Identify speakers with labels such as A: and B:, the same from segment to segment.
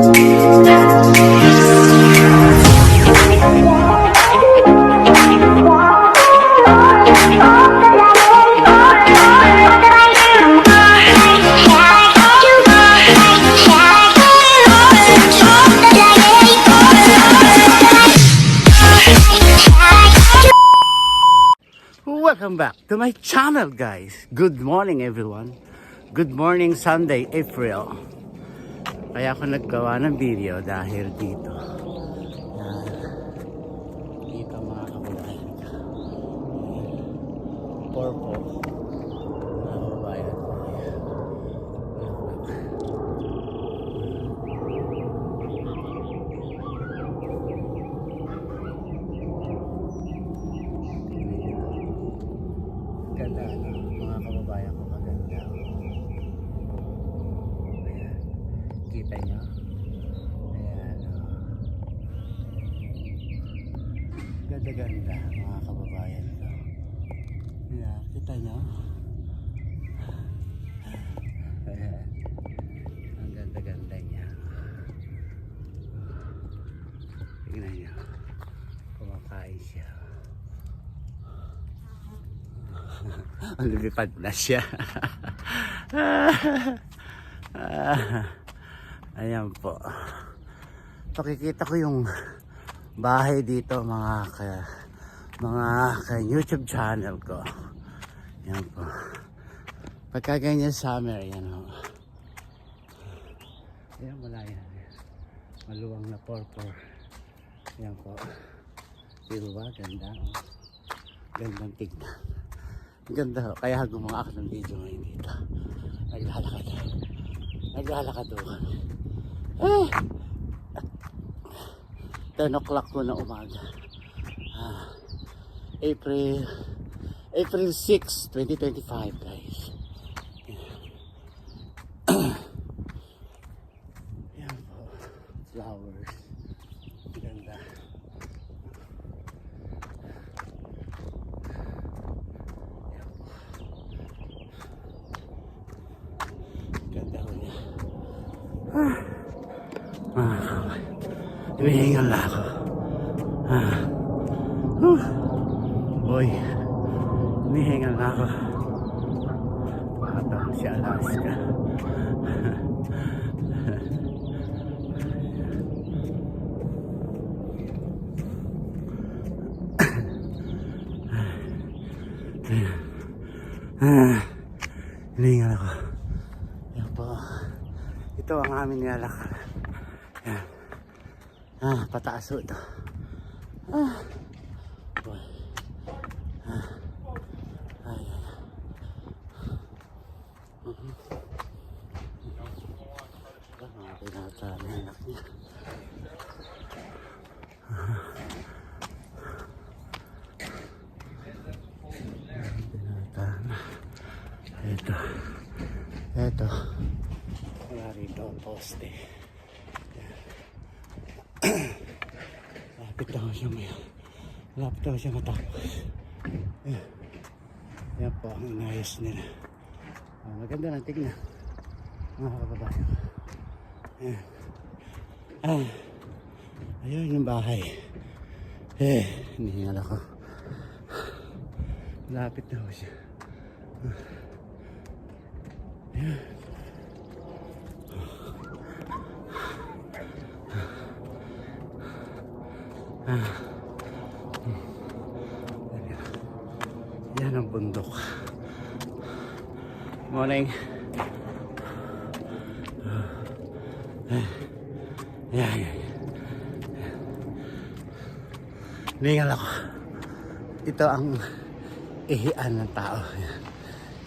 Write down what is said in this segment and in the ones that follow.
A: Welcome back to my channel, guys. Good morning, everyone. Good morning, Sunday, April. Kaya ako naggawa ng video dahil dito. Dito mga kababayan. Purple. Mga kababayan. Ganda, mga kababayan ko, maganda. Ayan, kita nyo? Ayan, ganda-ganda, mga kababayan ko. Ayan, kita nyo? Ayan, ang ganda-ganda niya. Tingnan nyo, kumakain siya. Lumipad na siya. Ayan po. Pakikita ko yung bahay dito mga YouTube channel ko. Ayan po. Pagka ganyan summer, ayan o. Ayan, wala yan. Maluwang na purple. Ayan po. Diba? Ganda. Gandang tignan. Ganda, kaya gumawa ako ng video ngayon dito. Naglalakad ako. 10 o'clock ko na umaga. April 6, 2025, guys. Yan po. Flowers. Ganda. Hinihingal na ako. Boy, hinihingal na ako. Ito si Alaska. Hinihingal ako. Yan po. Ito ang aming nilalakad. Yan. Pataas ito. Boy. Ay. Mga pinata na anak niya. Pinata na. Ito. Wala rito ang poste. Lapit daw siya matapos. Yan po ang inayos nila. Maganda na tignan mga kababayan. Ayun yung bahay. Hinihingal ako. Lapit daw siya. Yan ang bundok. Morning. Yan. Hiningal ako. Ito ang ihian ng tao.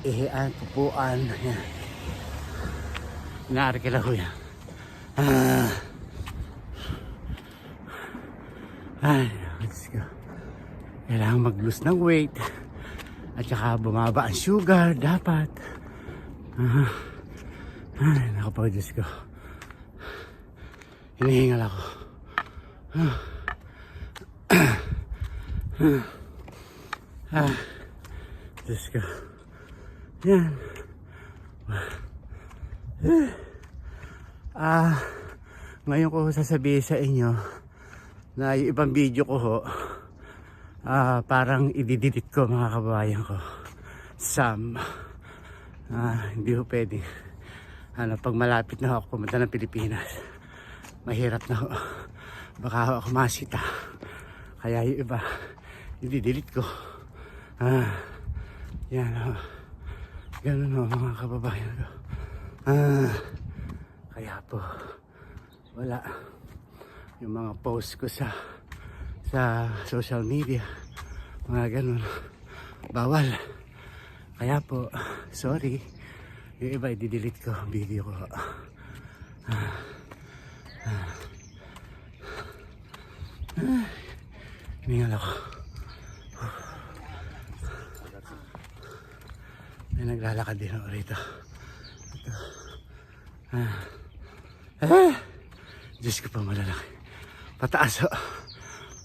A: Ihian, pupuan. Yan. Inaarkila ko yan. Ay, let's go. Kailangan mag-lose ng weight. At saka bumaba ang sugar. Dapat. Ay, naku po, Diyos ko. Hinihingal ako. Diyos ko. Yan. Ngayon ko sasabihin sa inyo na yung ibang video ko ho, parang i-delete ko mga kababayan ko. Sam, hindi ho pwede. Pag malapit na ako pumunta ng Pilipinas, mahirap na ho. Baka ho ako masita. Kaya yung iba, i-delete ko. Yan ho. Ganun ho mga kababayan ko. Kaya po, wala. Yung mga post ko sa social media, mga ganun, bawal. Kaya po, sorry. Yung iba, i-delete ko ang video ko. Hiningal ako. May naglalakad din ako rito. Diyos ko pa malalaki. Pataas o.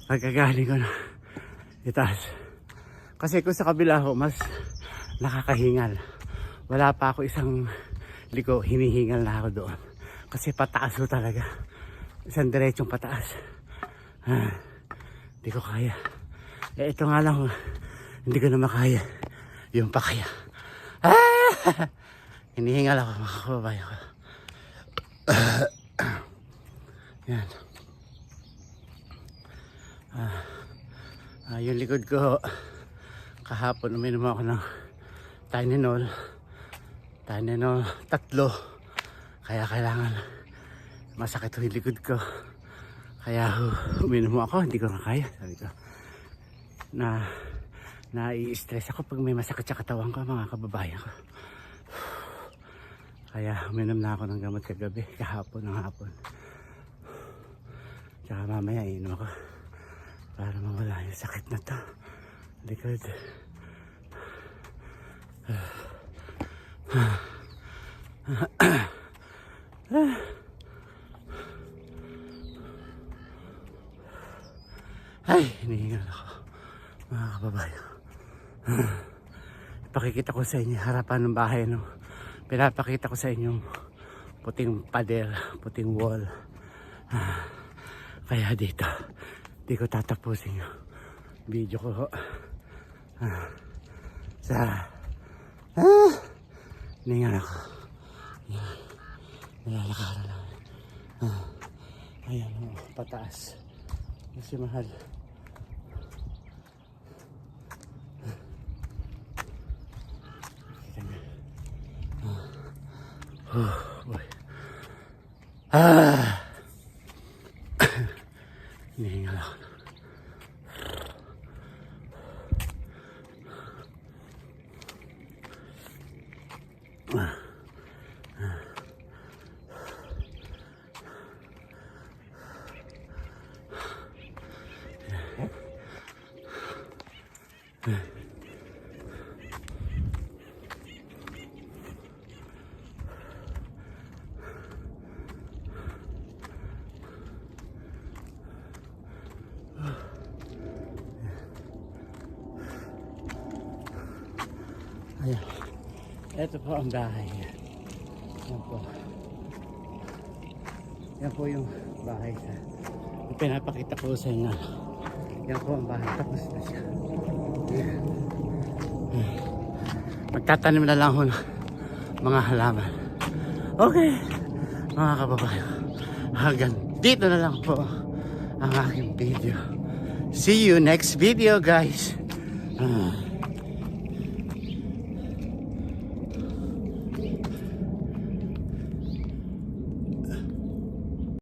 A: Pagkagaling ko na itaas. Kasi kung sa kabila ko, mas nakakahingal. Wala pa ako isang liko, hinihingal na ako doon. Kasi pataas o talaga. Isang diretsong pataas. Hindi ko kaya. Ito nga lang, hindi ko na makaya. Yung pa kaya. Hinihingal ako mga kababayan ko. Yan. Yung likod ko kahapon uminom ako ng Tylenol 3, kaya kailangan masakit yung likod ko, kaya uminom ako, hindi ko na kaya. Sabi ko na nai-stress ako pag may masakit sa katawan ko mga kababayan ko, kaya uminom na ako ng gamot kagabi, kahapon ng hapon, tsaka mamaya inom ako para mawala yung sakit na to likod. Ay, hinihingal ako mga kababayan. Ipakikita ko sa inyo harapan ng bahay, no? Pinapakita ko sa inyong puting pader, puting wall. Kaya dito di ko tatapusin yung video ko hiningal ako. Nalalakaran lang. Ayan o, pataas. Kasi mahal. Boy. Hinihingal ako. Ayan. Ito po ang bahay. Yan po. Yan po yung bahay sa pinapakita ko sa inyo. Yan po ang bahay. Tapos na siya. Ayan. Magtatanim na lang ho ng mga halaman. Okay. Mga kababayan. Hanggang dito na lang po ang aking video. See you next video, guys.